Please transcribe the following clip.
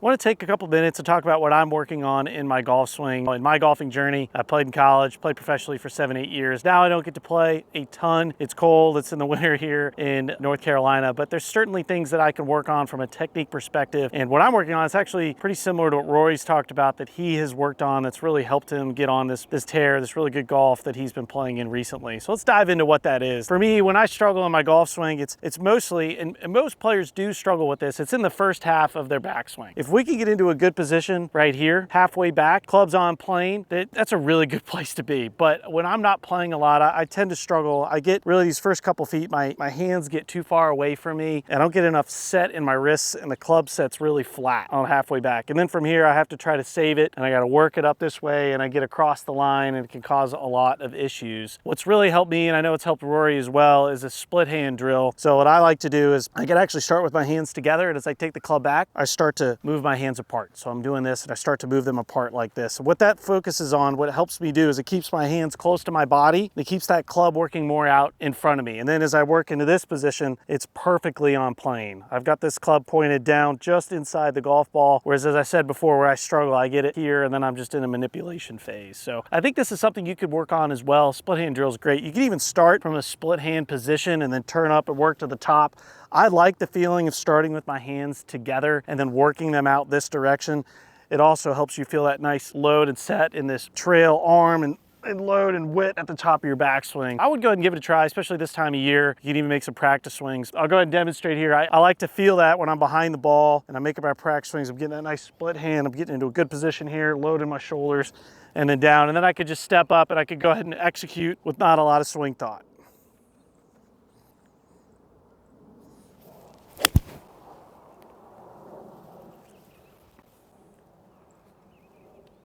I want to take a couple minutes to talk about what I'm working on in my golf swing. In my golfing journey, I played in college, played professionally for 7-8 years. Now I don't get to play a ton. It's cold, it's in the winter here in North Carolina, but there's certainly things that I can work on from a technique perspective. And what I'm working on is actually pretty similar to what Rory's talked about that he has worked on that's really helped him get on this tear, this really good golf that he's been playing in recently. So let's dive into what that is. For me, when I struggle in my golf swing, it's mostly, and most players do struggle with this, it's in the first half of their backswing. If we can get into a good position right here, halfway back, clubs on plane, that's a really good place to be. But when I'm not playing a lot, I tend to struggle. I get really these first couple feet, my hands get too far away from me. I don't get enough set in my wrists, and the club set's really flat on halfway back. And then from here, I have to try to save it, and I got to work it up this way, and I get across the line, and it can cause a lot of issues. What's really helped me, and I know it's helped Rory as well, is a split hand drill. So what I like to do is I can actually start with my hands together, and as I take the club back, I start to move my hands apart. So I'm doing this and I start to move them apart like this. So what that focuses on, what it helps me do is it keeps my hands close to my body. It keeps that club working more out in front of me. And then as I work into this position, it's perfectly on plane. I've got this club pointed down just inside the golf ball. Whereas as I said before, where I struggle, I get it here and then I'm just in a manipulation phase. So I think this is something you could work on as well. Split hand drill is great. You can even start from a split hand position and then turn up and work to the top. I like the feeling of starting with my hands together and then working them out this direction. It also helps you feel that nice load and set in this trail arm and load and width at the top of your backswing. I would go ahead and give it a try, especially this time of year. You can even make some practice swings. I'll go ahead and demonstrate here. I like to feel that when I'm behind the ball and I'm making my practice swings. I'm getting that nice split hand. I'm getting into a good position here, loading my shoulders and then down. And then I could just step up and I could go ahead and execute with not a lot of swing thought.